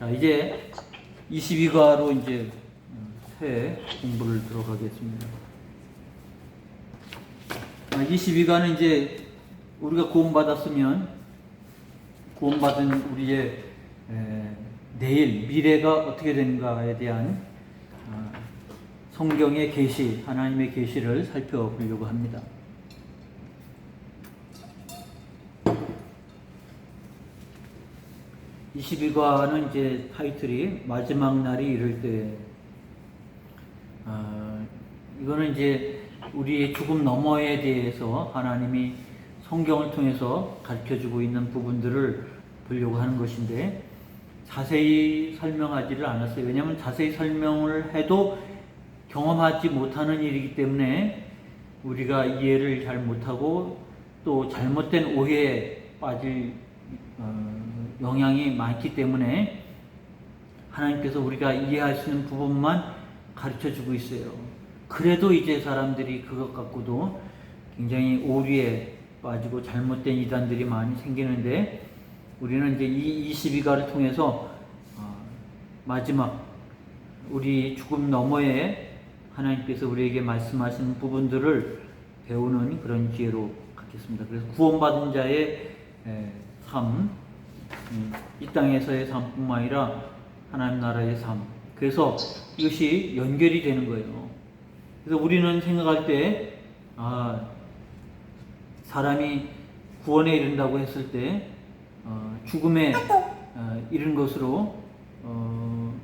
자, 이제 22과로 이제 새 공부를 들어가겠습니다. 22과는 이제 우리가 구원받았으면 구원받은 우리의 내일 미래가 어떻게 되는가에 대한 성경의 계시, 하나님의 계시를 살펴보려고 합니다. 22과는 이제 타이틀이 마지막 날이 이를 때, 이거는 이제 우리의 죽음 너머에 대해서 하나님이 성경을 통해서 가르쳐주고 있는 부분들을 보려고 하는 것인데, 자세히 설명하지를 않았어요. 왜냐하면 자세히 설명을 해도 경험하지 못하는 일이기 때문에 우리가 이해를 잘 못하고 또 잘못된 오해에 빠질 영향이 많기 때문에 하나님께서 우리가 이해할 수 있는 부분만 가르쳐주고 있어요. 그래도 이제 사람들이 그것 갖고도 굉장히 오류에 빠지고 잘못된 이단들이 많이 생기는데, 우리는 이제 이 22과를 통해서 마지막 우리 죽음 너머에 하나님께서 우리에게 말씀하시는 부분들을 배우는 그런 기회로 갖겠습니다. 그래서 구원받은 자의 삶, 이 땅에서의 삶뿐만 아니라 하나님 나라의 삶, 그래서 이것이 연결이 되는 거예요. 그래서 우리는 생각할 때 사람이 구원에 이른다고 했을 때 죽음에 이른 것으로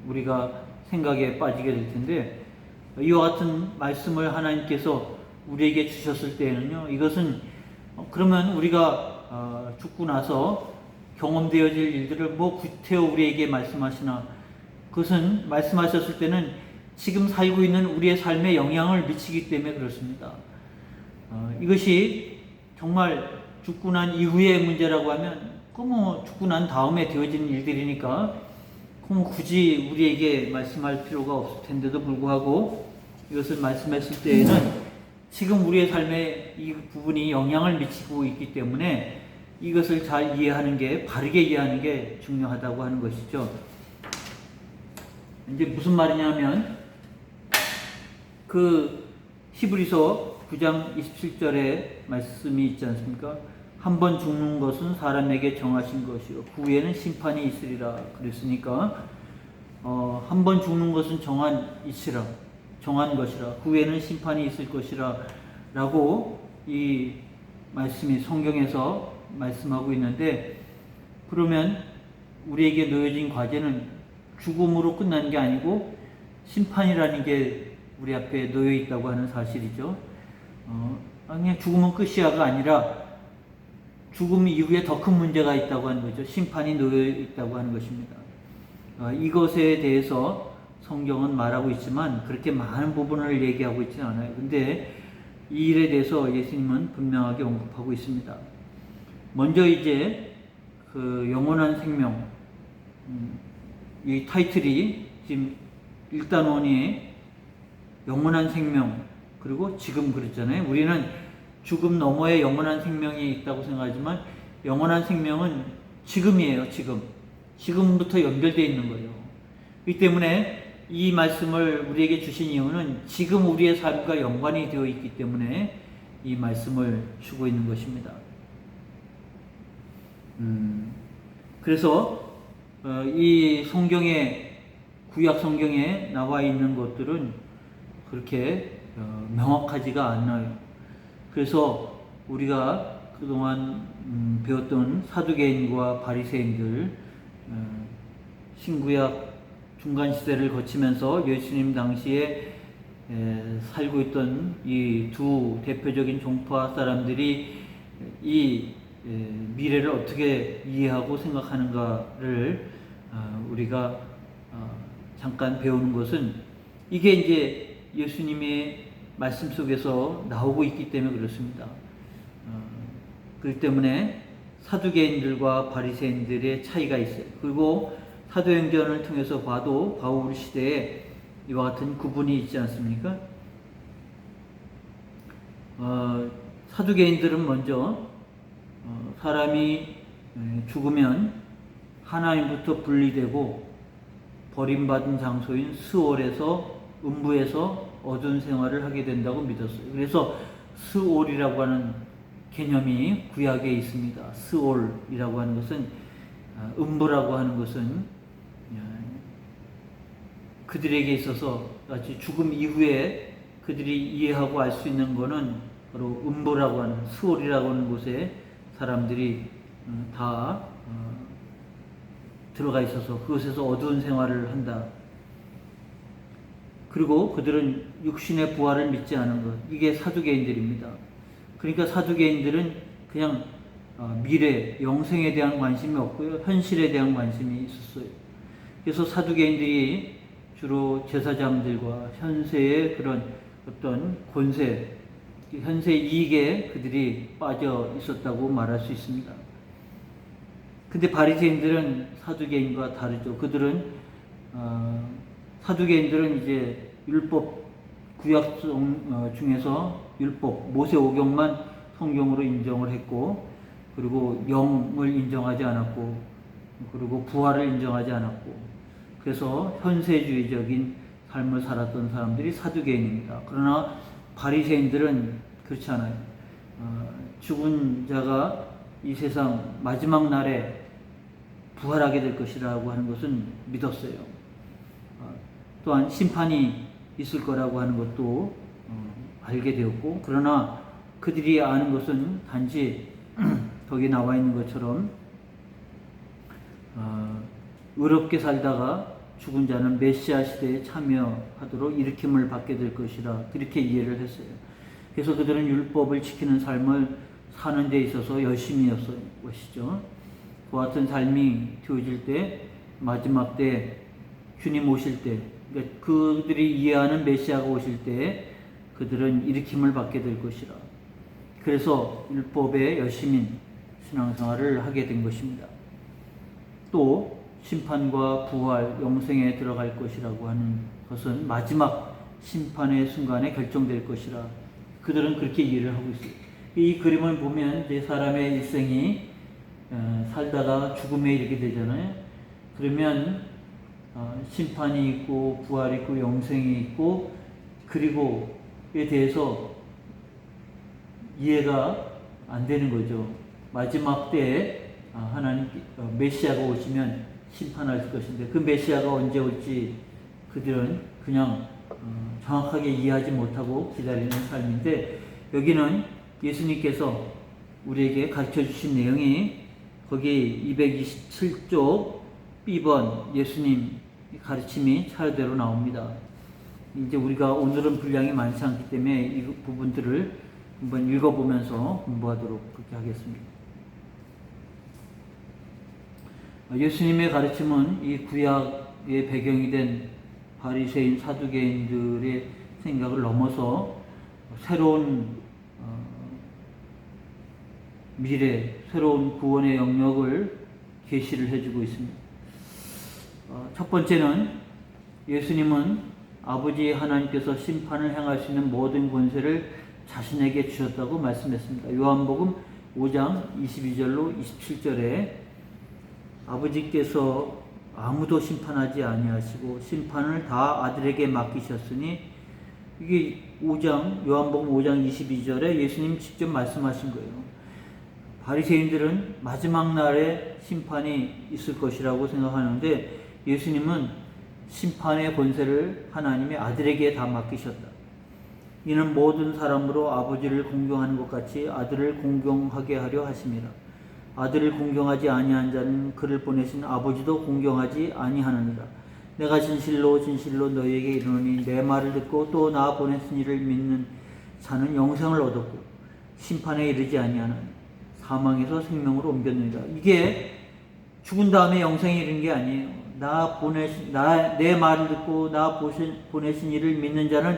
우리가 생각에 빠지게 될 텐데, 이와 같은 말씀을 하나님께서 우리에게 주셨을 때에는요, 이것은 그러면 우리가 죽고 나서 경험되어질 일들을 뭐 구태여 우리에게 말씀하시나, 그것은 말씀하셨을 때는 지금 살고 있는 우리의 삶에 영향을 미치기 때문에 그렇습니다. 이것이 정말 죽고 난 이후의 문제라고 하면 뭐 죽고 난 다음에 되어지는 일들이니까 굳이 우리에게 말씀할 필요가 없을 텐데도 불구하고 이것을 말씀했을 때에는 지금 우리의 삶에 이 부분이 영향을 미치고 있기 때문에 이것을 잘 이해하는 게, 바르게 이해하는 게 중요하다고 하는 것이죠. 이제 무슨 말이냐면, 그 히브리서 9장 27절에 말씀이 있지 않습니까? 한 번 죽는 것은 사람에게 정하신 것이요 그 후에는 심판이 있으리라 그랬으니까, 한 번 죽는 것은 정한 것이라 그 후에는 심판이 있을 것이라 라고 이 말씀이 성경에서 말씀하고 있는데, 그러면 우리에게 놓여진 과제는 죽음으로 끝난 게 아니고 심판이라는 게 우리 앞에 놓여 있다고 하는 사실이죠. 그냥 죽음은 끝이야가 아니라 죽음 이후에 더 큰 문제가 있다고 하는 거죠. 심판이 놓여 있다고 하는 것입니다. 이것에 대해서 성경은 말하고 있지만 그렇게 많은 부분을 얘기하고 있지는 않아요. 근데 이 일에 대해서 예수님은 분명하게 언급하고 있습니다. 먼저 이제 그 영원한 생명, 이 타이틀이 지금 1단원이 영원한 생명, 그리고 지금 그랬잖아요. 우리는 죽음 너머에 영원한 생명이 있다고 생각하지만 영원한 생명은 지금이에요. 지금부터 연결되어 있는 거예요. 그렇기 때문에 이 말씀을 우리에게 주신 이유는 지금 우리의 삶과 연관이 되어 있기 때문에 이 말씀을 주고 있는 것입니다. 그래서 이 구약 성경에 나와 있는 것들은 그렇게 명확하지가 않아요. 그래서 우리가 그동안 배웠던 사두개인과 바리새인들, 신구약 중간 시대를 거치면서 예수님 당시에 살고 있던 이 두 대표적인 종파 사람들이 이 미래를 어떻게 이해하고 생각하는가를 우리가 잠깐 배우는 것은, 이게 이제 예수님의 말씀 속에서 나오고 있기 때문에 그렇습니다. 그렇기 때문에 사두개인들과 바리새인들의 차이가 있어요. 그리고 사도행전을 통해서 봐도 바울 시대에 이와 같은 구분이 있지 않습니까? 사두개인들은 먼저 사람이 죽으면 하나님부터 분리되고 버림받은 장소인 스올에서 음부에서 어두운 생활을 하게 된다고 믿었어요. 그래서 스올이라고 하는 개념이 구약에 있습니다. 스올이라고 하는 것은 음부라고 하는 것은 그들에게 있어서 마치 죽음 이후에 그들이 이해하고 알 수 있는 것은 바로 음부라고 하는 스올이라고 하는 곳에 사람들이 다 들어가 있어서 그곳에서 어두운 생활을 한다. 그리고 그들은 육신의 부활을 믿지 않은 것. 이게 사두개인들입니다. 그러니까 사두개인들은 그냥 미래, 영생에 대한 관심이 없고요. 현실에 대한 관심이 있었어요. 그래서 사두개인들이 주로 제사장들과 현세의 그런 어떤 권세, 현세 이익에 그들이 빠져 있었다고 말할 수 있습니다. 근데 바리새인들은 사두개인과 다르죠. 그들은 사두개인들은 이제 율법 구약 중에서 율법 모세 오경만 성경으로 인정을 했고, 그리고 영을 인정하지 않았고, 그리고 부활을 인정하지 않았고, 그래서 현세주의적인 삶을 살았던 사람들이 사두개인입니다. 그러나 바리새인들은 그렇지 않아요. 죽은 자가 이 세상 마지막 날에 부활하게 될 것이라고 하는 것은 믿었어요. 또한 심판이 있을 거라고 하는 것도 알게 되었고, 그러나 그들이 아는 것은 단지 거기 나와 있는 것처럼 의롭게 살다가 죽은 자는 메시아 시대에 참여하도록 일으킴을 받게 될 것이라 그렇게 이해를 했어요. 그래서 그들은 율법을 지키는 삶을 사는 데 있어서 열심이었을 것이죠. 그와 같은 삶이 되어질 때, 마지막 때 주님 오실 때, 그러니까 그들이 이해하는 메시아가 오실 때 그들은 일으킴을 받게 될 것이라. 그래서 율법의 열심인 신앙생활을 하게 된 것입니다. 또 심판과 부활, 영생에 들어갈 것이라고 하는 것은 마지막 심판의 순간에 결정될 것이라 그들은 그렇게 이해를 하고 있어요. 이 그림을 보면 이제 사람의 일생이 살다가 죽음에 이르게 되잖아요. 그러면 심판이 있고 부활이 있고 영생이 있고, 그리고에 대해서 이해가 안 되는 거죠. 마지막 때에 하나님 메시아가 오시면 심판할 것인데 그 메시아가 언제 올지 그들은 그냥 정확하게 이해하지 못하고 기다리는 삶인데, 여기는 예수님께서 우리에게 가르쳐 주신 내용이 거기 227쪽 B번 예수님 가르침이 차례대로 나옵니다. 이제 우리가 오늘은 분량이 많지 않기 때문에 이 부분들을 한번 읽어보면서 공부하도록 그렇게 하겠습니다. 예수님의 가르침은 이 구약의 배경이 된 바리새인 사두개인들의 생각을 넘어서 새로운 미래, 새로운 구원의 영역을 계시를 해주고 있습니다. 첫 번째는 예수님은 아버지 하나님께서 심판을 행할 수 있는 모든 권세를 자신에게 주셨다고 말씀했습니다. 요한복음 5장 22절로 27절에 아버지께서 아무도 심판하지 아니하시고 심판을 다 아들에게 맡기셨으니, 이게 요한복음 5장 22절에 예수님 직접 말씀하신 거예요. 바리새인들은 마지막 날에 심판이 있을 것이라고 생각하는데 예수님은 심판의 권세를 하나님의 아들에게 다 맡기셨다. 이는 모든 사람으로 아버지를 공경하는 것 같이 아들을 공경하게 하려 하심이라. 아들을 공경하지 아니한 자는 그를 보내신 아버지도 공경하지 아니하느니라. 내가 진실로 진실로 너희에게 이르노니 내 말을 듣고 또 나 보내신 이를 믿는 자는 영생을 얻었고 심판에 이르지 아니하나니 사망에서 생명으로 옮겼느니라. 이게 죽은 다음에 영생에 이르는 게 아니에요. 내 말을 듣고 나 보내신 이를 믿는 자는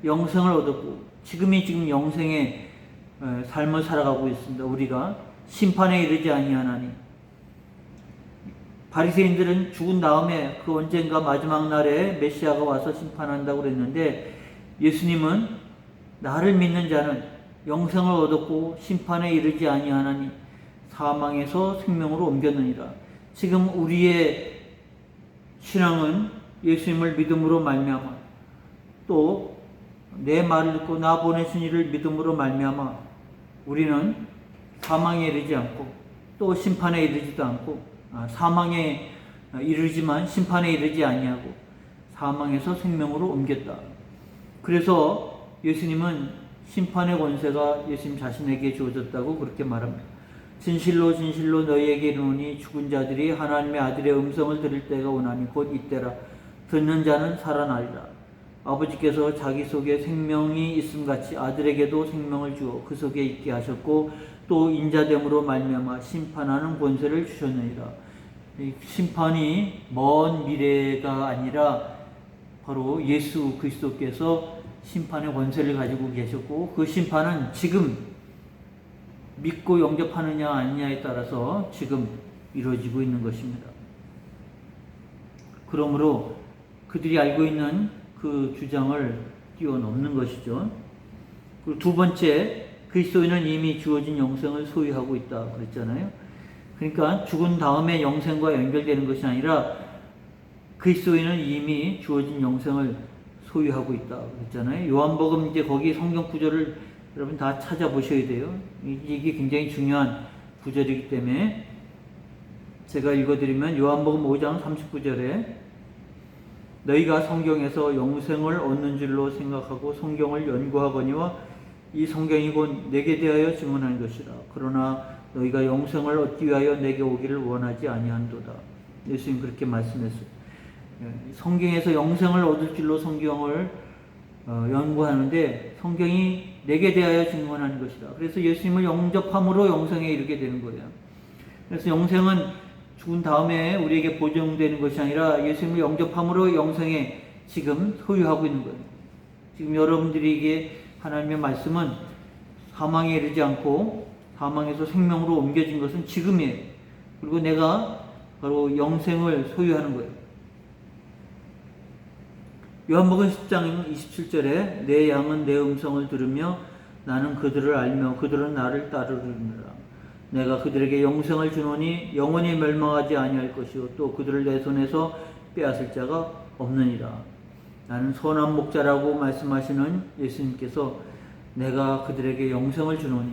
영생을 얻었고, 지금 영생의 삶을 살아가고 있습니다. 우리가 심판에 이르지 아니하나니. 바리새인들은 죽은 다음에 그 언젠가 마지막 날에 메시아가 와서 심판한다고 그랬는데, 예수님은 나를 믿는 자는 영생을 얻었고 심판에 이르지 아니하나니 사망에서 생명으로 옮겼느니라. 지금 우리의 신앙은 예수님을 믿음으로 말미암아 또 내 말을 듣고 나 보내신 이를 믿음으로 말미암아 우리는 사망에 이르지 않고 또 심판에 이르지도 않고 사망에 이르지만 심판에 이르지 아니하고 사망에서 생명으로 옮겼다. 그래서 예수님은 심판의 권세가 예수님 자신에게 주어졌다고 그렇게 말합니다. 진실로 진실로 너희에게 이르노니 죽은 자들이 하나님의 아들의 음성을 들을 때가 오나니 곧 이때라. 듣는 자는 살아나리라. 아버지께서 자기 속에 생명이 있음같이 아들에게도 생명을 주어 그 속에 있게 하셨고 또 인자됨으로 말미암아 심판하는 권세를 주셨느니라. 심판이 먼 미래가 아니라 바로 예수 그리스도께서 심판의 권세를 가지고 계셨고 그 심판은 지금 믿고 영접하느냐 아니냐에 따라서 지금 이루어지고 있는 것입니다. 그러므로 그들이 알고 있는 그 주장을 뛰어넘는 것이죠. 그리고 두 번째, 그리스도인은 이미 주어진 영생을 소유하고 있다 그랬잖아요. 그러니까 죽은 다음에 영생과 연결되는 것이 아니라 그리스도인은 이미 주어진 영생을 소유하고 있다 그랬잖아요. 요한복음 이제 거기 성경 구절을 여러분 다 찾아보셔야 돼요. 이게 굉장히 중요한 구절이기 때문에 제가 읽어드리면 요한복음 5장 39절에 너희가 성경에서 영생을 얻는 줄로 생각하고 성경을 연구하거니와 이 성경이 곧 내게 대하여 증언한 것이라. 그러나 너희가 영생을 얻기 위하여 내게 오기를 원하지 아니한도다. 예수님 그렇게 말씀했어요. 성경에서 영생을 얻을 줄로 성경을 연구하는데 성경이 내게 대하여 증언한 것이다. 그래서 예수님을 영접함으로 영생에 이르게 되는 거예요. 그래서 영생은 죽은 다음에 우리에게 보증되는 것이 아니라 예수님을 영접함으로 영생에 지금 소유하고 있는 거예요. 지금 여러분들에게 하나님의 말씀은 사망에 이르지 않고 사망에서 생명으로 옮겨진 것은 지금이에요. 그리고 내가 바로 영생을 소유하는 거예요. 요한복음 10장 27절에 내 양은 내 음성을 들으며 나는 그들을 알며 그들은 나를 따르느니라. 내가 그들에게 영생을 주노니 영원히 멸망하지 아니할 것이요 또 그들을 내 손에서 빼앗을 자가 없느니라. 나는 선한 목자라고 말씀하시는 예수님께서 내가 그들에게 영생을 주노니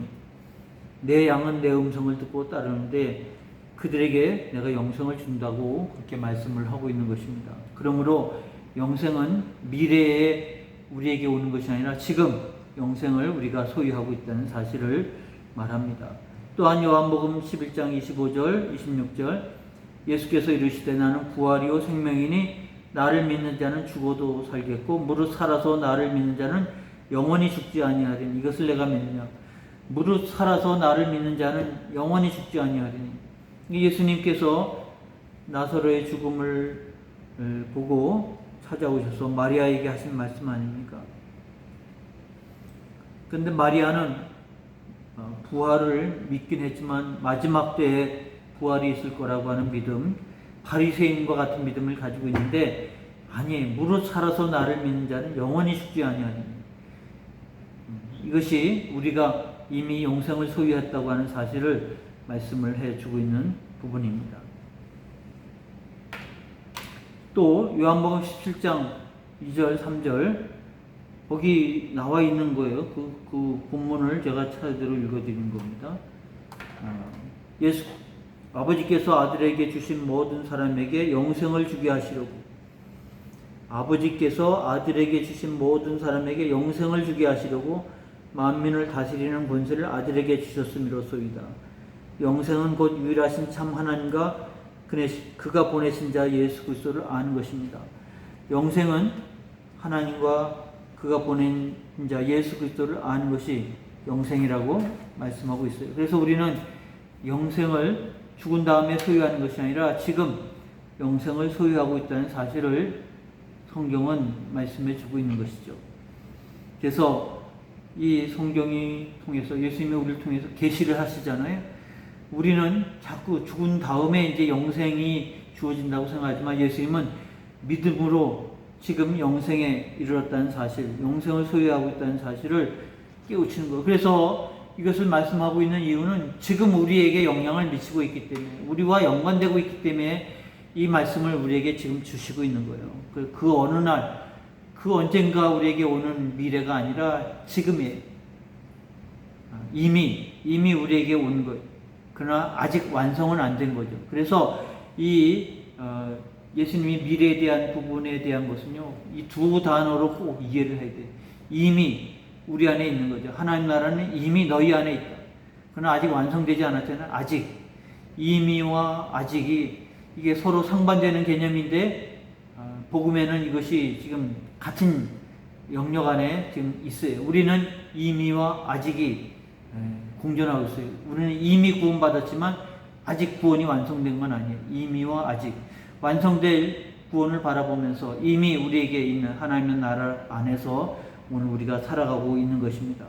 내 양은 내 음성을 듣고 따르는데 그들에게 내가 영생을 준다고 그렇게 말씀을 하고 있는 것입니다. 그러므로 영생은 미래에 우리에게 오는 것이 아니라 지금 영생을 우리가 소유하고 있다는 사실을 말합니다. 또한 요한복음 11장 25절 26절 예수께서 이르시되 나는 부활이요 생명이니 나를 믿는 자는 죽어도 살겠고 무릇 살아서 나를 믿는 자는 영원히 죽지 아니하리니 이것을 내가 믿느냐. 무릇 살아서 나를 믿는 자는 영원히 죽지 아니하리니. 예수님께서 나사로의 죽음을 보고 찾아오셔서 마리아에게 하신 말씀 아닙니까? 그런데 마리아는 부활을 믿긴 했지만 마지막 때에 부활이 있을 거라고 하는 믿음, 바리새인과 같은 믿음을 가지고 있는데 아니, 무릇 살아서 나를 믿는 자는 영원히 죽지 아니하리니. 이것이 우리가 이미 영생을 소유했다고 하는 사실을 말씀을 해주고 있는 부분입니다. 또 요한복음 17장 2절 3절 거기 나와 있는 거예요. 그 본문을 제가 차례대로 읽어드린 겁니다. 예수 아버지께서 아들에게 주신 모든 사람에게 영생을 주게 하시려고 아버지께서 아들에게 주신 모든 사람에게 영생을 주게 하시려고 만민을 다스리는 권세를 아들에게 주셨음이로소이다. 영생은 곧 유일하신 참 하나님과 그가 보내신 자 예수 그리스도를 아는 것입니다. 영생은 하나님과 그가 보낸 자 예수 그리스도를 아는 것이 영생이라고 말씀하고 있어요. 그래서 우리는 영생을 죽은 다음에 소유하는 것이 아니라 지금 영생을 소유하고 있다는 사실을 성경은 말씀해 주고 있는 것이죠. 그래서 이 성경이 통해서 예수님이 우리를 통해서 계시를 하시잖아요. 우리는 자꾸 죽은 다음에 이제 영생이 주어진다고 생각하지만 예수님은 믿음으로 지금 영생에 이르렀다는 사실, 영생을 소유하고 있다는 사실을 깨우치는 거예요. 그래서 이것을 말씀하고 있는 이유는 지금 우리에게 영향을 미치고 있기 때문에, 우리와 연관되고 있기 때문에 이 말씀을 우리에게 지금 주시고 있는 거예요. 그 어느 날, 그 언젠가 우리에게 오는 미래가 아니라 지금이에요. 이미 우리에게 온 거예요. 그러나 아직 완성은 안 된 거죠. 그래서 예수님이 미래에 대한 부분에 대한 것은요, 이 두 단어로 꼭 이해를 해야 돼요. 이미 우리 안에 있는 거죠. 하나님 나라는 이미 너희 안에 있다. 그러나 아직 완성되지 않았잖아요. 아직. 이미와 아직이 이게 서로 상반되는 개념인데, 복음에는 이것이 지금 같은 영역 안에 지금 있어요. 우리는 이미와 아직이 공존하고 있어요. 우리는 이미 구원받았지만 아직 구원이 완성된 건 아니에요. 이미와 아직. 완성될 구원을 바라보면서 이미 우리에게 있는 하나님의 나라 안에서 오늘 우리가 살아가고 있는 것입니다.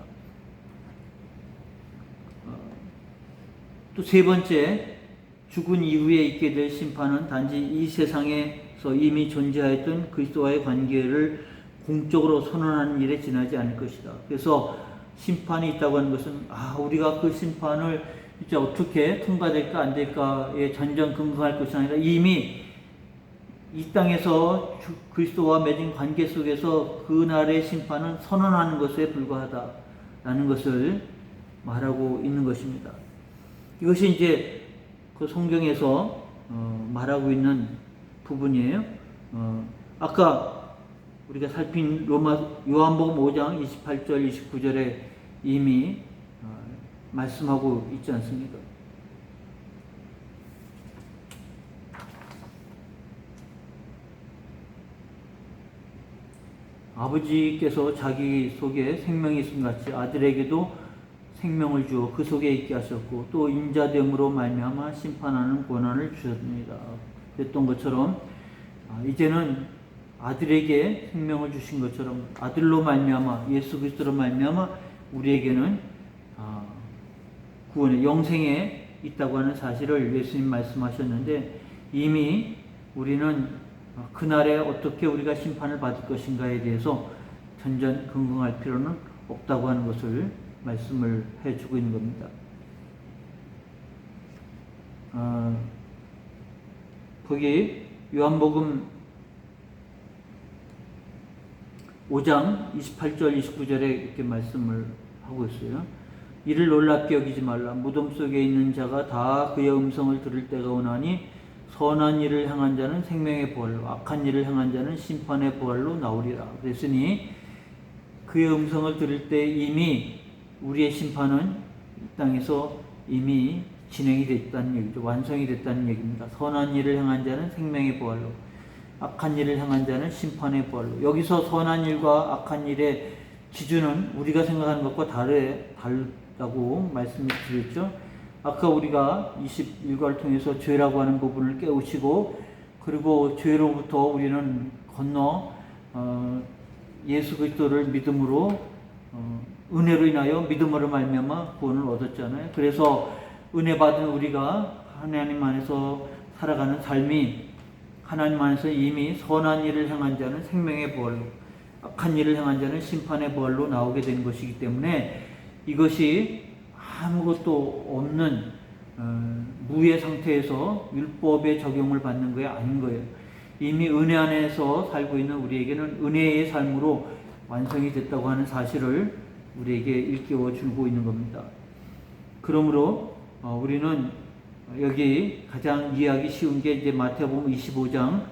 또 세 번째, 죽은 이후에 있게 될 심판은 단지 이 세상에서 이미 존재하였던 그리스도와의 관계를 공적으로 선언하는 일에 지나지 않을 것이다. 그래서 심판이 있다고 하는 것은 우리가 그 심판을 이제 어떻게 통과될까 안 될까에 전전긍긍할 것이 아니라 이미 이 땅에서 그리스도와 맺은 관계 속에서 그날의 심판은 선언하는 것에 불과하다라는 것을 말하고 있는 것입니다. 이것이 이제 그 성경에서 말하고 있는 부분이에요. 아까 우리가 살핀 요한복음 5장 28절 29절에 이미 말씀하고 있지 않습니까? 아버지께서 자기 속에 생명이 있음 같이 아들에게도 생명을 주어 그 속에 있게 하셨고 또 인자됨으로 말미암아 심판하는 권한을 주셨습니다. 그랬던 것처럼 이제는 아들에게 생명을 주신 것처럼 아들로 말미암아 예수 그리스도로 말미암아 우리에게는 구원의 영생에 있다고 하는 사실을 예수님 말씀하셨는데 이미 우리는 그날에 어떻게 우리가 심판을 받을 것인가에 대해서 전전긍긍할 필요는 없다고 하는 것을 말씀을 해주고 있는 겁니다. 거기 요한복음 5장 28절 29절에 이렇게 말씀을 하고 있어요. 이를 놀랍게 여기지 말라. 무덤 속에 있는 자가 다 그의 음성을 들을 때가 오나니 선한 일을 행한 자는 생명의 부활로 악한 일을 행한 자는 심판의 부활로 나오리라. 그랬으니 그의 음성을 들을 때 이미 우리의 심판은 이 땅에서 이미 진행이 됐다는 얘기죠. 완성이 됐다는 얘기입니다. 선한 일을 행한 자는 생명의 부활로 악한 일을 행한 자는 심판의 부활로. 여기서 선한 일과 악한 일의 기준은 우리가 생각하는 것과 다르다고 말씀드렸죠. 아까 우리가 21과를 통해서 죄라고 하는 부분을 깨우치고 그리고 죄로부터 우리는 건너 예수 그리스도를 믿음으로 은혜로 인하여 믿음으로 말미암아 구원을 얻었잖아요. 그래서 은혜 받은 우리가 하나님 안에서 살아가는 삶이 하나님 안에서 이미 선한 일을 행한 자는 생명의 부활로 악한 일을 행한 자는 심판의 부활로 나오게 된 것이기 때문에 이것이 아무것도 없는 무의 상태에서 율법의 적용을 받는 게 아닌 거예요. 이미 은혜 안에서 살고 있는 우리에게는 은혜의 삶으로 완성이 됐다고 하는 사실을 우리에게 일깨워 주고 있는 겁니다. 그러므로 우리는 여기 가장 이해하기 쉬운 게 이제 마태복음 25장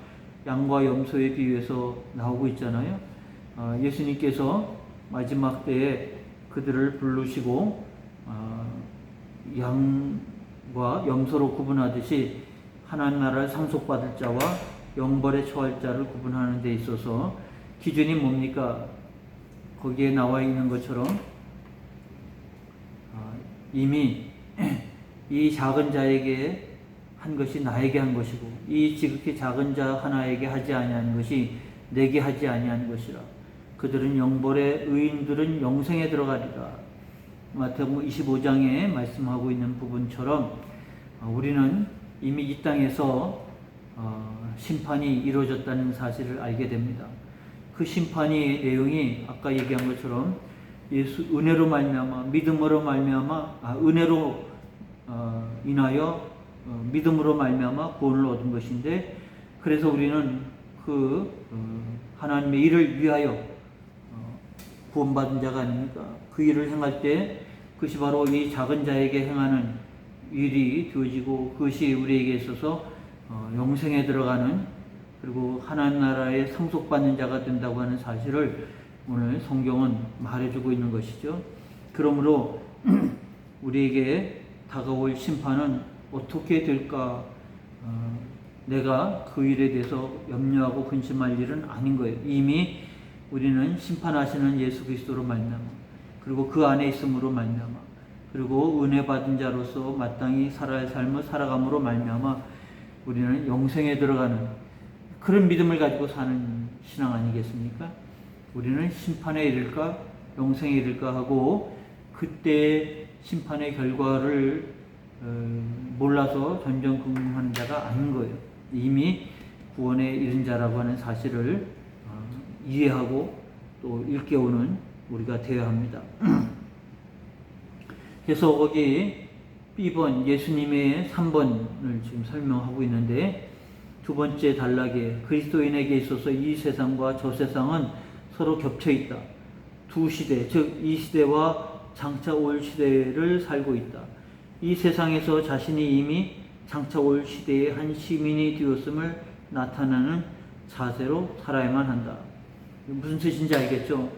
양과 염소에 비유해서 나오고 있잖아요. 예수님께서 마지막 때에 그들을 부르시고 양과 염소로 구분하듯이 하나님 나라를 상속받을 자와 영벌에 처할 자를 구분하는 데 있어서 기준이 뭡니까? 거기에 나와 있는 것처럼 이미 이 작은 자에게 한 것이 나에게 한 것이고 이 지극히 작은 자 하나에게 하지 아니한 것이 내게 하지 아니한 것이라. 그들은 영벌에 의인들은 영생에 들어가리라. 마태복음 25장에 말씀하고 있는 부분처럼 우리는 이미 이 땅에서 심판이 이루어졌다는 사실을 알게 됩니다. 그 심판의 내용이 아까 얘기한 것처럼 예수 은혜로 말미암아 믿음으로 말미암아 은혜로 인하여 믿음으로 말미암아 구원을 얻은 것인데, 그래서 우리는 하나님의 일을 위하여 구원받은 자가 아닙니까? 그 일을 행할 때 그것이 바로 이 작은 자에게 행하는 일이 되어지고, 그것이 우리에게 있어서 영생에 들어가는, 그리고 하나님 나라에 상속받는 자가 된다고 하는 사실을 오늘 성경은 말해주고 있는 것이죠. 그러므로 우리에게 다가올 심판은 어떻게 될까? 내가 그 일에 대해서 염려하고 근심할 일은 아닌 거예요. 이미 우리는 심판하시는 예수 그리스도로 말미암아, 그리고 그 안에 있음으로 말미암아, 그리고 은혜 받은 자로서 마땅히 살아야 할 삶을 살아감으로 말미암아 우리는 영생에 들어가는 그런 믿음을 가지고 사는 신앙 아니겠습니까? 우리는 심판에 이를까 영생에 이를까 하고 그때 심판의 결과를 몰라서 전전긍긍하는 자가 아닌 거예요. 이미 구원에 이른 자라고 하는 사실을 이해하고 또 일깨우는 우리가 되어야 합니다. 그래서 거기 B번 예수님의 3번을 지금 설명하고 있는데, 두 번째 단락에 그리스도인에게 있어서 이 세상과 저 세상은 서로 겹쳐 있다. 두 시대, 즉 이 시대와 장차 올 시대를 살고 있다. 이 세상에서 자신이 이미 장차 올 시대의 한 시민이 되었음을 나타내는 자세로 살아야만 한다. 무슨 뜻인지 알겠죠?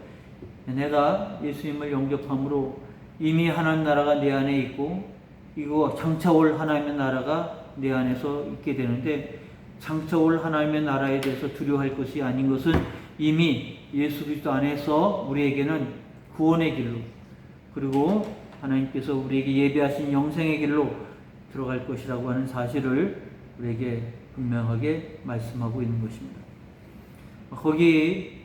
내가 예수님을 영접함으로 이미 하나님 나라가 내 안에 있고, 이거 장차 올 하나님의 나라가 내 안에서 있게 되는데, 장차 올 하나님의 나라에 대해서 두려워할 것이 아닌 것은 이미 예수 그리스도 안에서 우리에게는 구원의 길로, 그리고 하나님께서 우리에게 예비하신 영생의 길로 들어갈 것이라고 하는 사실을 우리에게 분명하게 말씀하고 있는 것입니다. 거기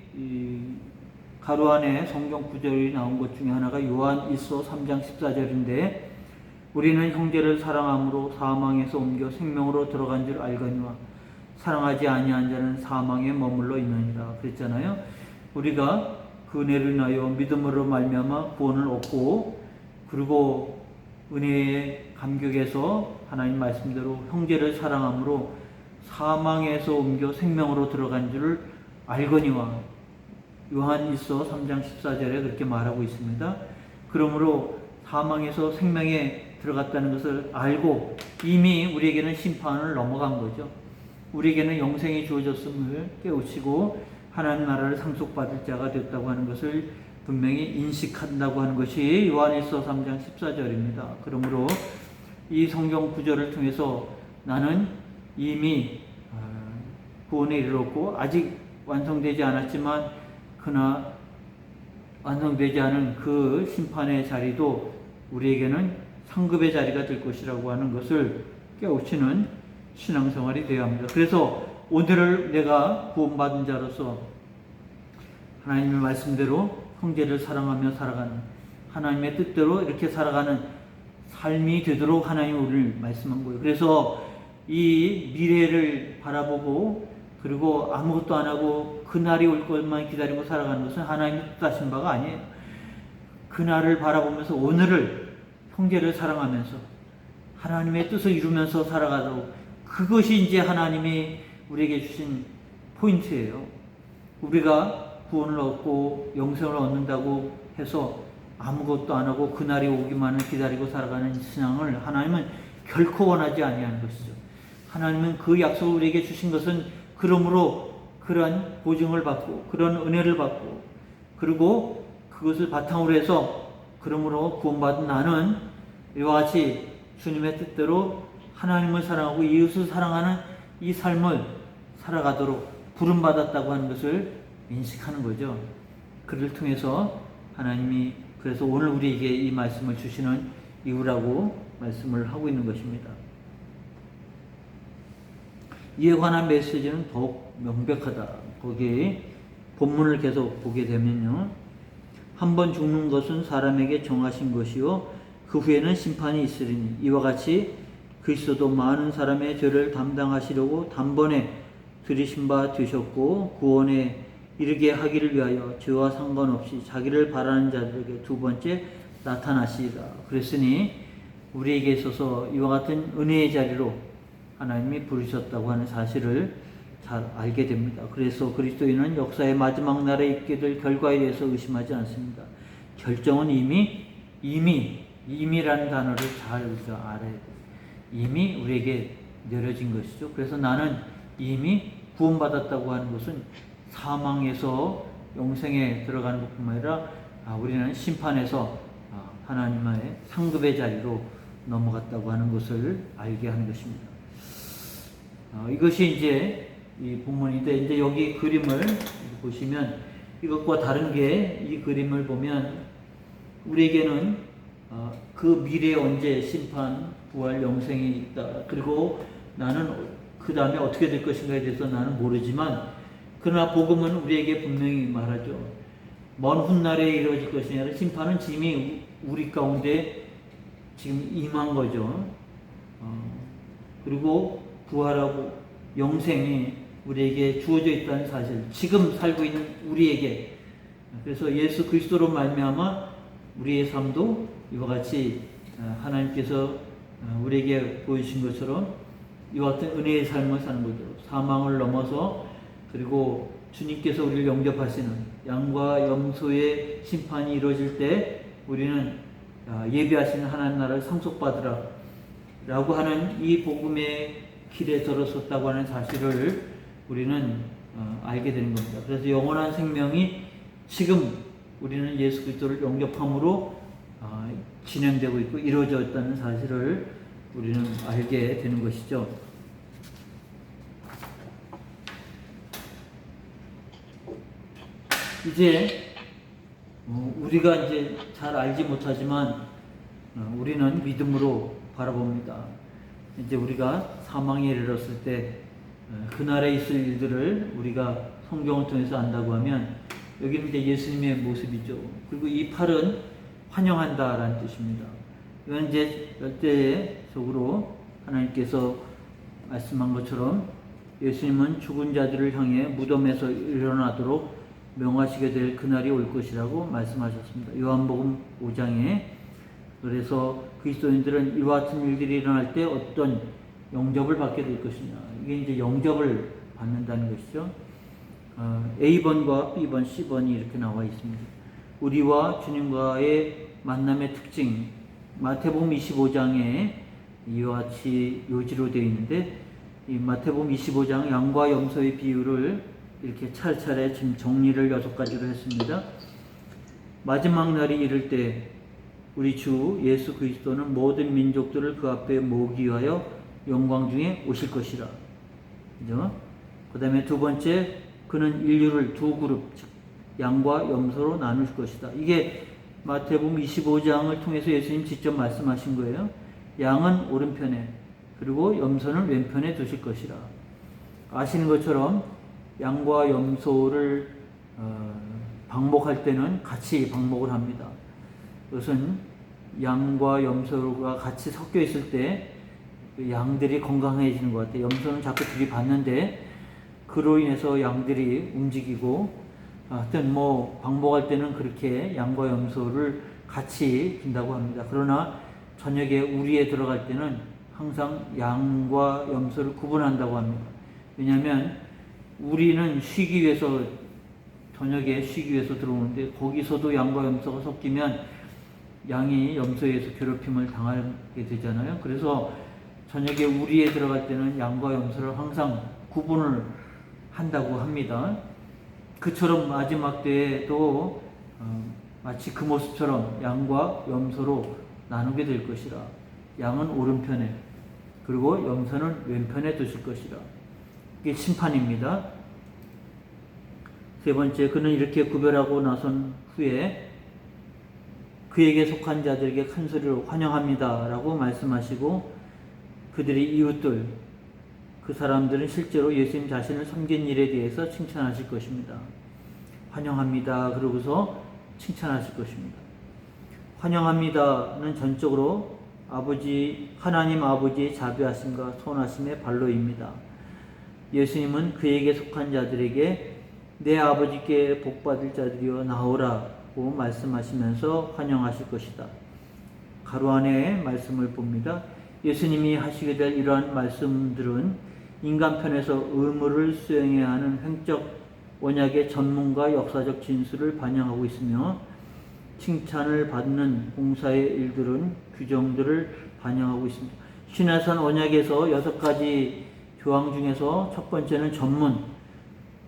가로 안에 성경 구절이 나온 것 중에 하나가 요한 1서 3장 14절인데, 우리는 형제를 사랑함으로 사망에서 옮겨 생명으로 들어간 줄 알거니와 사랑하지 아니한 자는 사망에 머물러 있느니라 그랬잖아요. 우리가 그 은혜를 인하여 믿음으로 말미암아 구원을 얻고, 그리고 은혜의 감격에서 하나님 말씀대로 형제를 사랑함으로 사망에서 옮겨 생명으로 들어간 줄을 알거니와, 요한 1서 3장 14절에 그렇게 말하고 있습니다. 그러므로 사망에서 생명에 들어갔다는 것을 알고 이미 우리에게는 심판을 넘어간 거죠. 우리에게는 영생이 주어졌음을 깨우치고 하나님 나라를 상속받을 자가 됐다고 하는 것을 분명히 인식한다고 하는 것이 요한일서 3장 14절입니다. 그러므로 이 성경 구절을 통해서 나는 이미 구원에 이르렀고, 아직 완성되지 않았지만 그러나 완성되지 않은 그 심판의 자리도 우리에게는 상급의 자리가 될 것이라고 하는 것을 깨우치는 신앙생활이 되어야 합니다. 그래서 오늘을 내가 구원받은 자로서 하나님의 말씀대로 형제를 사랑하며 살아가는, 하나님의 뜻대로 이렇게 살아가는 삶이 되도록 하나님이 우리를 말씀한 거예요. 그래서 이 미래를 바라보고 그리고 아무것도 안 하고 그날이 올 것만 기다리고 살아가는 것은 하나님의 뜻하신 바가 아니에요. 그날을 바라보면서 오늘을 형제를 사랑하면서 하나님의 뜻을 이루면서 살아가도록, 그것이 이제 하나님이 우리에게 주신 포인트예요. 우리가 구원을 얻고 영생을 얻는다고 해서 아무것도 안 하고 그날이 오기만을 기다리고 살아가는 신앙을 하나님은 결코 원하지 아니하는 것이죠. 하나님은 그 약속을 우리에게 주신 것은 그러므로 그러한 보증을 받고 그런 은혜를 받고, 그리고 그것을 바탕으로 해서 그러므로 구원받은 나는 이와 같이 주님의 뜻대로 하나님을 사랑하고 이웃을 사랑하는 이 삶을 살아가도록 부름받았다고 하는 것을 인식하는 거죠. 그를 통해서 하나님이 그래서 오늘 우리에게 이 말씀을 주시는 이유라고 말씀을 하고 있는 것입니다. 이에 관한 메시지는 더욱 명백하다. 거기 본문을 계속 보게 되면요, 한번 죽는 것은 사람에게 정하신 것이요 그 후에는 심판이 있으리니 이와 같이 그리스도도 많은 사람의 죄를 담당하시려고 단번에 들이신 바 되셨고, 구원에 이르게 하기를 위하여 죄와 상관없이 자기를 바라는 자들에게 두 번째 나타나시리라. 그랬으니 우리에게 있어서 이와 같은 은혜의 자리로 하나님이 부르셨다고 하는 사실을 잘 알게 됩니다. 그래서 그리스도인은 역사의 마지막 날에 있게 될 결과에 대해서 의심하지 않습니다. 결정은 이미라는 단어를 잘 우리가 알아야 돼요. 이미 우리에게 내려진 것이죠. 그래서 나는 이미 구원받았다고 하는 것은 사망에서 영생에 들어가는 것뿐만 아니라 우리는 심판에서 하나님의 상급의 자리로 넘어갔다고 하는 것을 알게 하는 것입니다. 이것이 이제 이 본문인데, 이제 여기 그림을 보시면 이것과 다른 게, 이 그림을 보면 우리에게는 그 미래에 언제 심판, 부활, 영생이 있다. 그리고 나는 그 다음에 어떻게 될 것인가에 대해서 나는 모르지만, 그러나 복음은 우리에게 분명히 말하죠. 먼 훗날에 이루어질 것이 아니라 심판은 이미 우리 가운데 지금 임한 거죠. 그리고 부활하고 영생이 우리에게 주어져 있다는 사실, 지금 살고 있는 우리에게. 그래서 예수 그리스도로 말미암아 우리의 삶도 이와 같이 하나님께서 우리에게 보여주신 것처럼 이와 같은 은혜의 삶을 사는 거죠. 사망을 넘어서, 그리고 주님께서 우리를 영접하시는 양과 염소의 심판이 이루어질 때 우리는 예비하시는 하나님 나라를 상속받으라 라고 하는 이 복음의 길에 들어섰다고 하는 사실을 우리는 알게 되는 겁니다. 그래서 영원한 생명이 지금 우리는 예수 그리스도를 영접함으로 진행되고 있고 이루어져 있다는 사실을 우리는 알게 되는 것이죠. 이제 우리가 이제 잘 알지 못하지만 우리는 믿음으로 바라봅니다. 이제 우리가 사망에 이르렀을 때 그날에 있을 일들을 우리가 성경을 통해서 안다고 하면, 여기는 이제 예수님의 모습이죠. 그리고 이 팔은 환영한다라는 뜻입니다. 이건 이제 절대적으로 하나님께서 말씀한 것처럼 예수님은 죽은 자들을 향해 무덤에서 일어나도록 명하시게 될 그날이 올 것이라고 말씀하셨습니다. 요한복음 5장에. 그래서 그리스도인들은 이와 같은 일들이 일어날 때 어떤 영접을 받게 될 것이냐, 이게 이제 영접을 받는다는 것이죠. A번과 B번, C번이 이렇게 나와 있습니다. 우리와 주님과의 만남의 특징, 마태복음 25장에 이와 같이 요지로 되어 있는데, 이 마태복음 25장 양과 염소의 비유를 이렇게 차례차례 지금 정리를 6가지로 했습니다. 마지막 날이 이를 때 우리 주 예수 그리스도는 모든 민족들을 그 앞에 모으기 위하여 영광 중에 오실 것이라. 그죠? 그 다음에 두 번째, 그는 인류를 두 그룹, 즉 양과 염소로 나눌 것이다. 이게 마태복음 25장을 통해서 예수님 직접 말씀하신 거예요. 양은 오른편에, 그리고 염소는 왼편에 두실 것이라. 아시는 것처럼 양과 염소를 방목할 때는 같이 방목을 합니다. 그것은 양과 염소가 같이 섞여 있을 때 양들이 건강해지는 것 같아요. 염소는 자꾸 들이받는데 그로 인해서 양들이 움직이고, 하여튼 방목할 때는 그렇게 양과 염소를 같이 둔다고 합니다. 그러나 저녁에 우리에 들어갈 때는 항상 양과 염소를 구분한다고 합니다. 왜냐하면 우리는 쉬기 위해서, 저녁에 쉬기 위해서 들어오는데 거기서도 양과 염소가 섞이면 양이 염소에 의해서 괴롭힘을 당하게 되잖아요. 그래서 저녁에 우리에 들어갈 때는 양과 염소를 항상 구분을 한다고 합니다. 그처럼 마지막 때에도 마치 그 모습처럼 양과 염소로 나누게 될 것이라. 양은 오른편에, 그리고 염소는 왼편에 두실 것이라. 이게 심판입니다. 세 번째, 그는 이렇게 구별하고 나선 후에 그에게 속한 자들에게 큰 소리로 환영합니다 라고 말씀하시고, 그들이 이웃들, 그 사람들은 실제로 예수님 자신을 섬긴 일에 대해서 칭찬하실 것입니다. 환영합니다 그러고서 칭찬하실 것입니다. 환영합니다는 전적으로 하나님 아버지의 자비하심과 선하심의 발로입니다. 예수님은 그에게 속한 자들에게 내 아버지께 복받을 자들이여 나오라고 말씀하시면서 환영하실 것이다. 가로 안에 말씀을 봅니다. 예수님이 하시게 될 이러한 말씀들은 인간 편에서 의무를 수행해야 하는 횡적 언약의 전문과 역사적 진술을 반영하고 있으며, 칭찬을 받는 봉사의 일들은 규정들을 반영하고 있습니다. 신화산 언약에서 6가지 조항 중에서 첫 번째는 전문,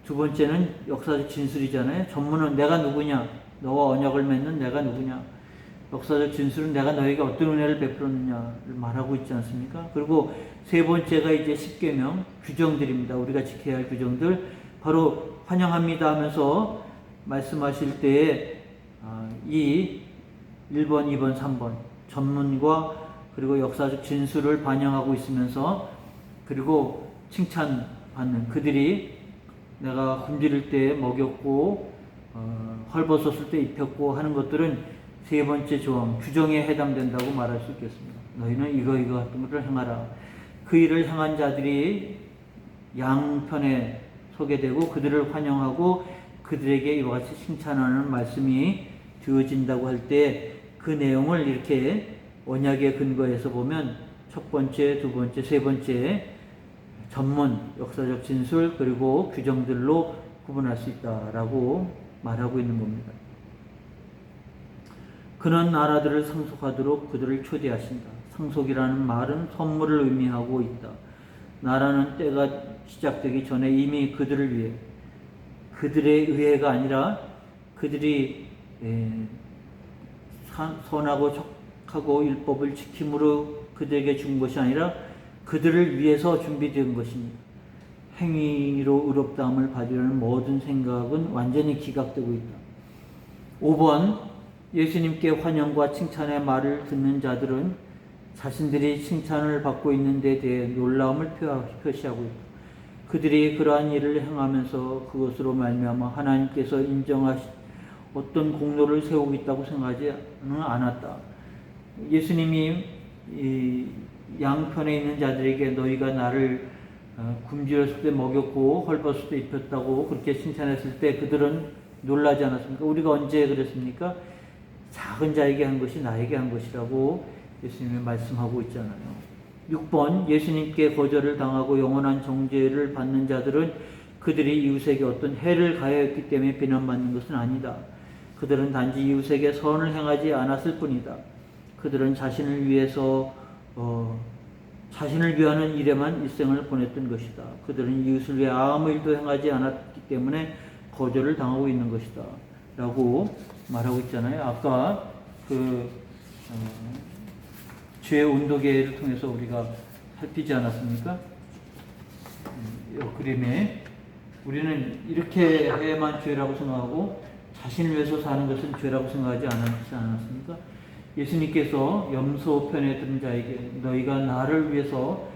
두 번째는 역사적 진술이잖아요. 전문은 내가 누구냐, 너와 언약을 맺는 내가 누구냐, 역사적 진술은 내가 너에게 어떤 은혜를 베풀었느냐를 말하고 있지 않습니까? 그리고 세 번째가 이제 십계명, 규정들입니다. 우리가 지켜야 할 규정들, 바로 환영합니다 하면서 말씀하실 때에 이 1번, 2번, 3번 전문과 그리고 역사적 진술을 반영하고 있으면서, 그리고 칭찬받는, 그들이 내가 굶주릴 때 먹였고 헐벗었을 때 입혔고 하는 것들은 세 번째 조항, 규정에 해당된다고 말할 수 있겠습니다. 너희는 이거 같은 것을 행하라. 그 일을 행한 자들이 양편에 서게 되고 그들을 환영하고 그들에게 이와 같이 칭찬하는 말씀이 되어진다고 할 때, 그 내용을 이렇게 언약의 근거에서 보면 첫 번째, 두 번째, 세 번째 전문, 역사적 진술, 그리고 규정들로 구분할 수 있다라고 말하고 있는 겁니다. 그는 나라들을 상속하도록 그들을 초대하신다. 상속이라는 말은 선물을 의미하고 있다. 나라는 때가 시작되기 전에 이미 그들을 위해, 그들의 의회가 아니라 그들이 선하고 척하고 율법을 지킴으로 그들에게 준 것이 아니라 그들을 위해서 준비된 것입니다. 행위로 의롭다함을 받으려는 모든 생각은 완전히 기각되고 있다. 5번, 예수님께 환영과 칭찬의 말을 듣는 자들은 자신들이 칭찬을 받고 있는 데 대해 놀라움을 표시하고 있다. 그들이 그러한 일을 행하면서 그것으로 말미암아 하나님께서 인정하신 어떤 공로를 세우겠다고 생각하지 않았다. 예수님이 이 양편에 있는 자들에게 너희가 나를 굶주렸을 때 먹였고 헐벗을 때 입혔다고 그렇게 칭찬했을 때 그들은 놀라지 않았습니까? 우리가 언제 그랬습니까? 작은 자에게 한 것이 나에게 한 것이라고 예수님이 말씀하고 있잖아요. 6번, 예수님께 거절을 당하고 영원한 정죄를 받는 자들은 그들이 이웃에게 어떤 해를 가하였기 때문에 비난받는 것은 아니다. 그들은 단지 이웃에게 선을 행하지 않았을 뿐이다. 그들은 자신을 위해서 자신을 위하는 일에만 일생을 보냈던 것이다. 그들은 이웃을 위해 아무 일도 행하지 않았기 때문에 거절을 당하고 있는 것이다 라고 말하고 있잖아요. 아까 죄 온도계를 통해서 우리가 살피지 않았습니까? 이 그림에 우리는 이렇게 해야만 죄라고 생각하고 자신을 위해서 사는 것은 죄라고 생각하지 않았지 않았습니까? 예수님께서 염소 편에 든 자에게 너희가 나를 위해서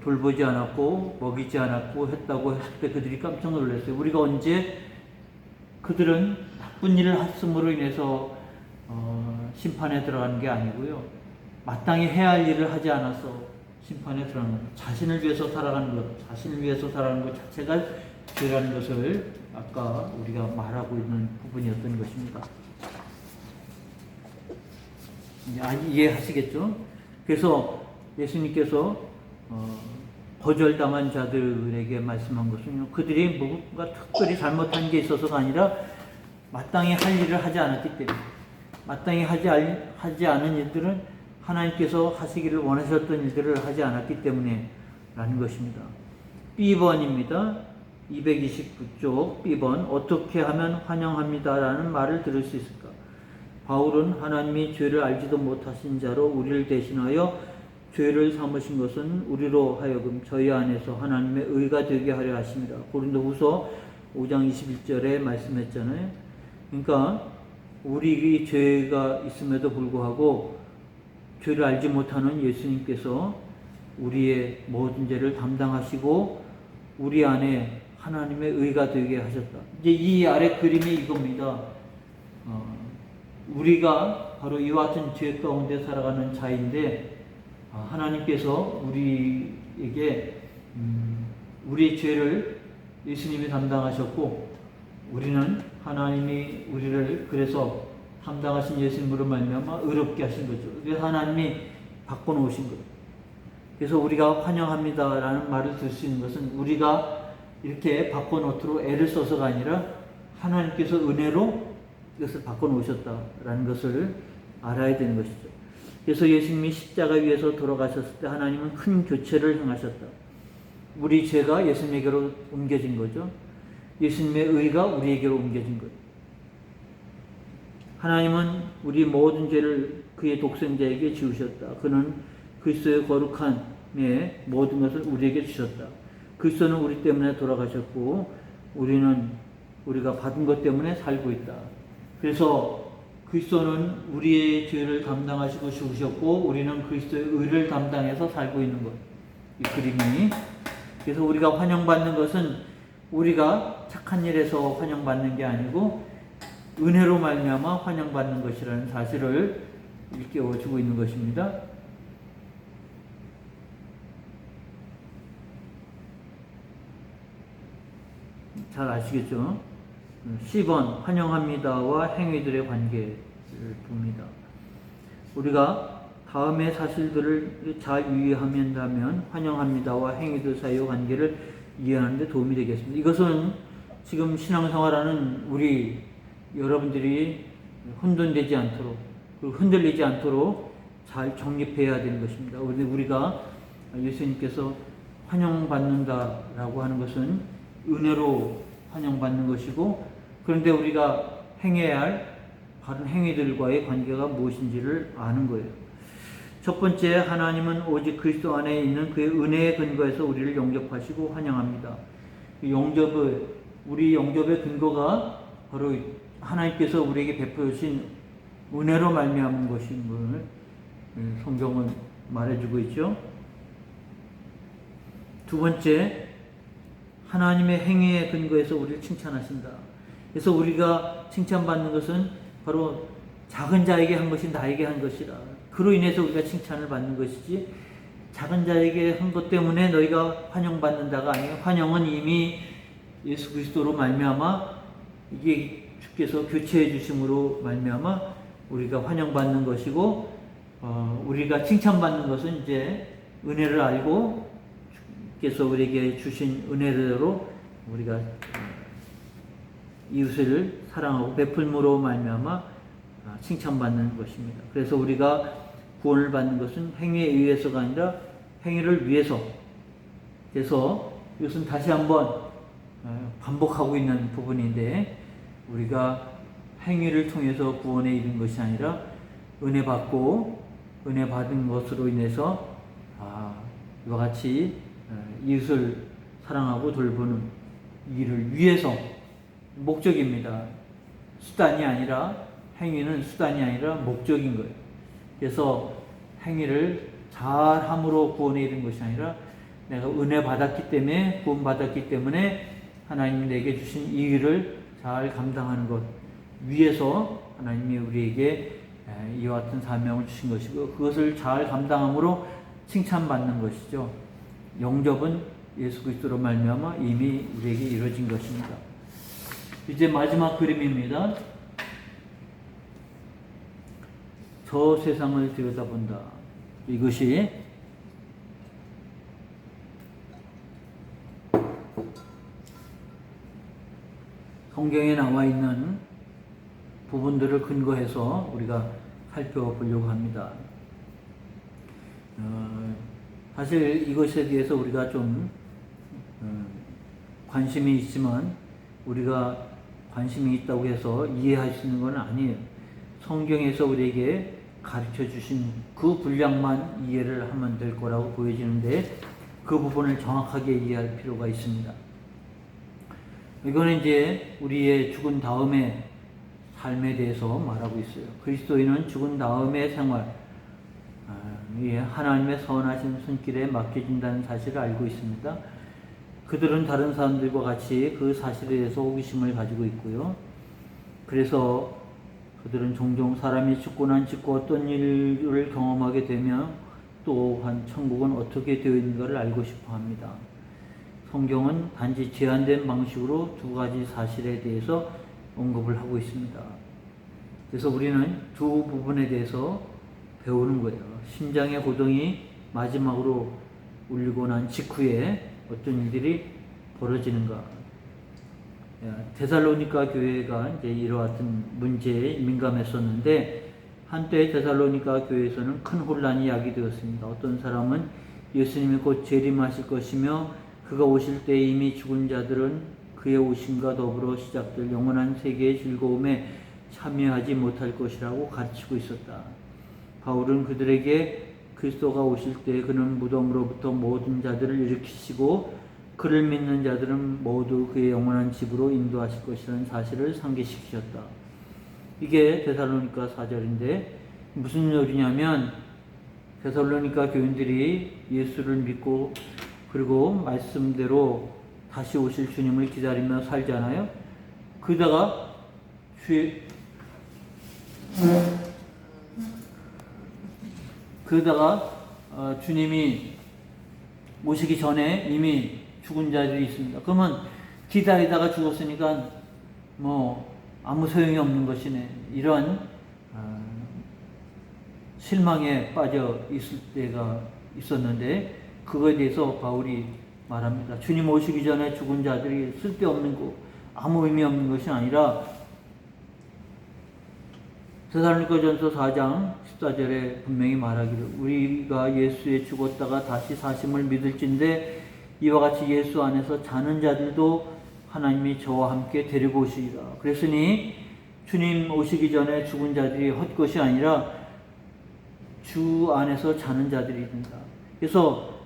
돌보지 않았고 먹이지 않았고 했다고 했을 때 그들이 깜짝 놀랐어요. 우리가 언제 그들은 나쁜 일을 했음으로 인해서 심판에 들어가는 게 아니고요. 마땅히 해야 할 일을 하지 않아서 심판에 들어가는 것, 자신을 위해서 살아가는 것, 자신을 위해서 살아가는 것 자체가 죄라는 것을 아까 우리가 말하고 있는 부분이었던 것입니다. 이해하시겠죠? 그래서 예수님께서 거절당한 자들에게 말씀한 것은 그들이 뭔가 특별히 잘못한 게 있어서가 아니라 마땅히 할 일을 하지 않았기 때문에, 마땅히 하지 않은 일들은 하나님께서 하시기를 원하셨던 일들을 하지 않았기 때문에 라는 것입니다. B번입니다. 229쪽 B번, 어떻게 하면 환영합니다 라는 말을 들을 수 있을까? 바울은 하나님이 죄를 알지도 못하신 자로 우리를 대신하여 죄를 삼으신 것은 우리로 하여금 저희 안에서 하나님의 의가 되게 하려 하십니다. 고린도후서 5장 21절에 말씀했잖아요. 그러니까 우리 죄가 있음에도 불구하고 죄를 알지 못하는 예수님께서 우리의 모든 죄를 담당하시고 우리 안에 하나님의 의가 되게 하셨다. 이제 이 아래 그림이 이겁니다. 우리가 바로 이와 같은 죄 가운데 살아가는 자인데 하나님께서 우리에게 우리의 죄를 예수님이 담당하셨고 우리는 하나님이 우리를 그래서 담당하신 예수님으로 말미암아 의롭게 하신 거죠. 그래서 하나님이 바꿔놓으신 거예요. 그래서 우리가 환영합니다라는 말을 들 수 있는 것은 우리가 이렇게 바꿔놓도록 애를 써서가 아니라 하나님께서 은혜로 이것을 바꿔놓으셨다라는 것을 알아야 되는 것이죠. 그래서 예수님이 십자가 위에서 돌아가셨을 때 하나님은 큰 교체를 행하셨다. 우리 죄가 예수님에게로 옮겨진 거죠. 예수님의 의가 우리에게로 옮겨진 거예요. 하나님은 우리 모든 죄를 그의 독생자에게 지우셨다. 그는 그리스도의 거룩함의 모든 것을 우리에게 주셨다. 그리스도는 우리 때문에 돌아가셨고 우리가 받은 것 때문에 살고 있다. 그래서 그리스도는 우리의 죄를 담당하시고 죽으셨고 우리는 그리스도의 의를 담당해서 살고 있는 것. 이 그림이. 그래서 우리가 환영받는 것은 우리가 착한 일에서 환영받는 게 아니고 은혜로 말미암아 환영받는 것이라는 사실을 일깨워주고 있는 것입니다. 잘 아시겠죠? 10번 환영합니다와 행위들의 관계를 봅니다. 우리가 다음의 사실들을 잘 유의한다면 환영합니다와 행위들 사이의 관계를 이해하는 데 도움이 되겠습니다. 이것은 지금 신앙생활하는 우리 여러분들이 혼돈되지 않도록 흔들리지 않도록 잘 정립해야 되는 것입니다. 우리가 예수님께서 환영받는다라고 하는 것은 은혜로 환영받는 것이고 그런데 우리가 행해야 할 바른 행위들과의 관계가 무엇인지를 아는 거예요. 첫 번째, 하나님은 오직 그리스도 안에 있는 그의 은혜의 근거에서 우리를 영접하시고 환영합니다. 우리 영접의 근거가 바로 하나님께서 우리에게 베풀어 주신 은혜로 말미암은 것인 것을 성경은 말해주고 있죠. 두 번째, 하나님의 행위의 근거에서 우리를 칭찬하신다. 그래서 우리가 칭찬받는 것은 바로 작은 자에게 한 것이 나에게 한 것이라. 그로 인해서 우리가 칭찬을 받는 것이지 작은 자에게 한 것 때문에 너희가 환영받는다가 아니에요. 환영은 이미 예수 그리스도로 말미암아 이게 주께서 교체해 주심으로 말미암아 우리가 환영받는 것이고 우리가 칭찬받는 것은 이제 은혜를 알고 주께서 우리에게 주신 은혜대로 우리가 이웃을 사랑하고 베풀므로 말미암아 칭찬받는 것입니다. 그래서 우리가 구원을 받는 것은 행위에 의해서가 아니라 행위를 위해서. 그래서 이것은 다시 한번 반복하고 있는 부분인데 우리가 행위를 통해서 구원에 이른 것이 아니라 은혜 받고 은혜 받은 것으로 인해서 이와 같이 이웃을 사랑하고 돌보는 일을 위해서 목적입니다. 수단이 아니라 행위는 수단이 아니라 목적인 거예요. 그래서 행위를 잘함으로 구원에 이른 것이 아니라 내가 은혜 받았기 때문에 구원 받았기 때문에 하나님이 내게 주신 이 일을 잘 감당하는 것 위해서 하나님이 우리에게 이와 같은 사명을 주신 것이고 그것을 잘 감당함으로 칭찬받는 것이죠. 영접은 예수 그리스도로 말미암아 이미 우리에게 이루어진 것입니다. 이제 마지막 그림입니다. 저 세상을 들여다본다. 이것이 성경에 나와 있는 부분들을 근거해서 우리가 살펴보려고 합니다. 사실 이것에 대해서 우리가 좀 관심이 있지만 우리가 관심이 있다고 해서 이해할 수 있는 건 아니에요. 성경에서 우리에게 가르쳐 주신 그 분량만 이해를 하면 될 거라고 보여지는데 그 부분을 정확하게 이해할 필요가 있습니다. 이거는 이제 우리의 죽은 다음의 삶에 대해서 말하고 있어요. 그리스도인은 죽은 다음의 생활, 하나님의 선하신 손길에 맡겨진다는 사실을 알고 있습니다. 그들은 다른 사람들과 같이 그 사실에 대해서 호기심을 가지고 있고요. 그래서 그들은 종종 사람이 죽고 난 직후 어떤 일을 경험하게 되면 또한 천국은 어떻게 되어 있는가를 알고 싶어 합니다. 성경은 단지 제한된 방식으로 두 가지 사실에 대해서 언급을 하고 있습니다. 그래서 우리는 두 부분에 대해서 배우는 거예요. 심장의 고동이 마지막으로 울리고 난 직후에 어떤 일들이 벌어지는가. 데살로니가 교회가 이제 이와 같은 문제에 민감했었는데 한때 데살로니가 교회에서는 큰 혼란이 야기되었습니다. 어떤 사람은 예수님이 곧 재림하실 것이며 그가 오실 때 이미 죽은 자들은 그의 오심과 더불어 시작될 영원한 세계의 즐거움에 참여하지 못할 것이라고 가르치고 있었다. 바울은 그들에게 그리스도가 오실 때 그는 무덤으로부터 모든 자들을 일으키시고 그를 믿는 자들은 모두 그의 영원한 집으로 인도하실 것이라는 사실을 상기시키셨다. 이게 데살로니가 4절인데 무슨 소리냐면 데살로니가 교인들이 예수를 믿고 그리고 말씀대로 다시 오실 주님을 기다리며 살잖아요. 그러다가 주님이 오시기 전에 이미 죽은 자들이 있습니다. 그러면 기다리다가 죽었으니까 뭐 아무 소용이 없는 것이네. 이런 실망에 빠져 있을 때가 있었는데 그거에 대해서 바울이 말합니다. 주님 오시기 전에 죽은 자들이 쓸데없는 거, 아무 의미 없는 것이 아니라 데살로니가전서 4장 14절에 분명히 말하기를 우리가 예수에 죽었다가 다시 사심을 믿을진데 이와 같이 예수 안에서 자는 자들도 하나님이 저와 함께 데리고 오시리라. 그랬으니 주님 오시기 전에 죽은 자들이 헛것이 아니라 주 안에서 자는 자들이 된다. 그래서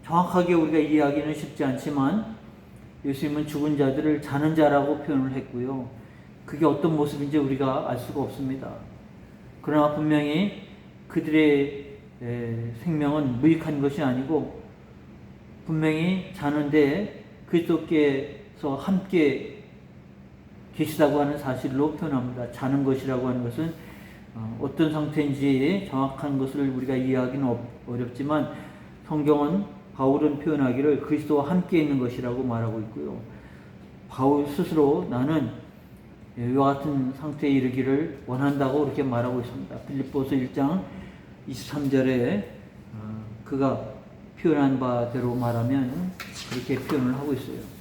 정확하게 우리가 이해하기는 쉽지 않지만 예수님은 죽은 자들을 자는 자라고 표현을 했고요. 그게 어떤 모습인지 우리가 알 수가 없습니다. 그러나 분명히 그들의 생명은 무익한 것이 아니고 분명히 자는데 그리스도께서 함께 계시다고 하는 사실로 표현합니다. 자는 것이라고 하는 것은 어떤 상태인지 정확한 것을 우리가 이해하기는 어렵지만 성경은 바울은 표현하기를 그리스도와 함께 있는 것이라고 말하고 있고요. 바울 스스로 나는 이와 같은 상태에 이르기를 원한다고 그렇게 말하고 있습니다. 빌립보서 1장 23절에 그가 표현한 바대로 말하면 그렇게 표현을 하고 있어요.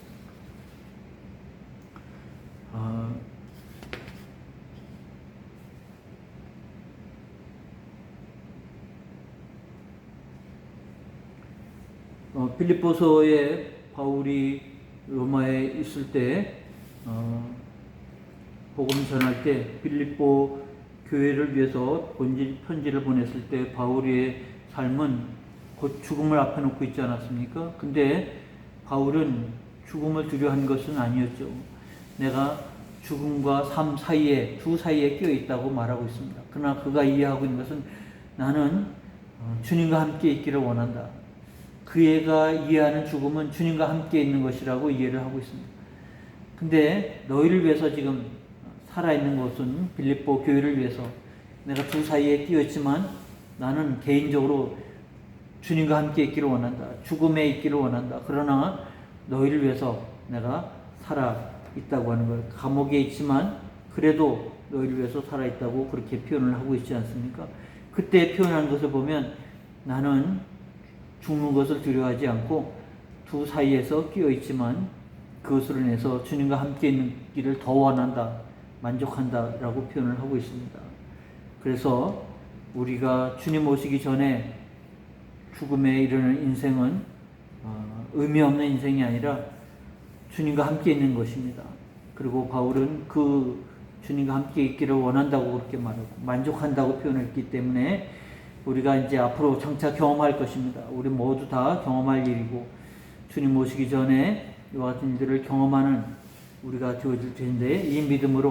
빌립보서에 바울이 로마에 있을 때 복음 전할 때 빌립보 교회를 위해서 편지를 보냈을 때 바울의 삶은 곧 죽음을 앞에 놓고 있지 않았습니까? 근데 바울은 죽음을 두려워한 것은 아니었죠. 내가 죽음과 삶 사이에 두 사이에 끼어 있다고 말하고 있습니다. 그러나 그가 이해하고 있는 것은 나는 주님과 함께 있기를 원한다. 그애가 이해하는 죽음은 주님과 함께 있는 것이라고 이해를 하고 있습니다. 근데 너희를 위해서 지금 살아있는 것은 빌립보 교회를 위해서 내가 두 사이에 끼어있지만 나는 개인적으로 주님과 함께 있기를 원한다. 죽음에 있기를 원한다. 그러나 너희를 위해서 내가 살아있다고 하는 걸 감옥에 있지만 그래도 너희를 위해서 살아있다고 그렇게 표현을 하고 있지 않습니까? 그때 표현한 것을 보면 나는 죽는 것을 두려워하지 않고 두 사이에서 끼어있지만 그것으로 인해서 주님과 함께 있는 길을 더 원한다. 만족한다 라고 표현을 하고 있습니다. 그래서 우리가 주님 오시기 전에 죽음에 이르는 인생은 의미 없는 인생이 아니라 주님과 함께 있는 것입니다. 그리고 바울은 그 주님과 함께 있기를 원한다고 그렇게 말하고 만족한다고 표현했기 때문에 우리가 이제 앞으로 장차 경험할 것입니다. 우리 모두 다 경험할 일이고 주님 오시기 전에 이와 같은 일들을 경험하는 우리가 되어질 텐데 이 믿음으로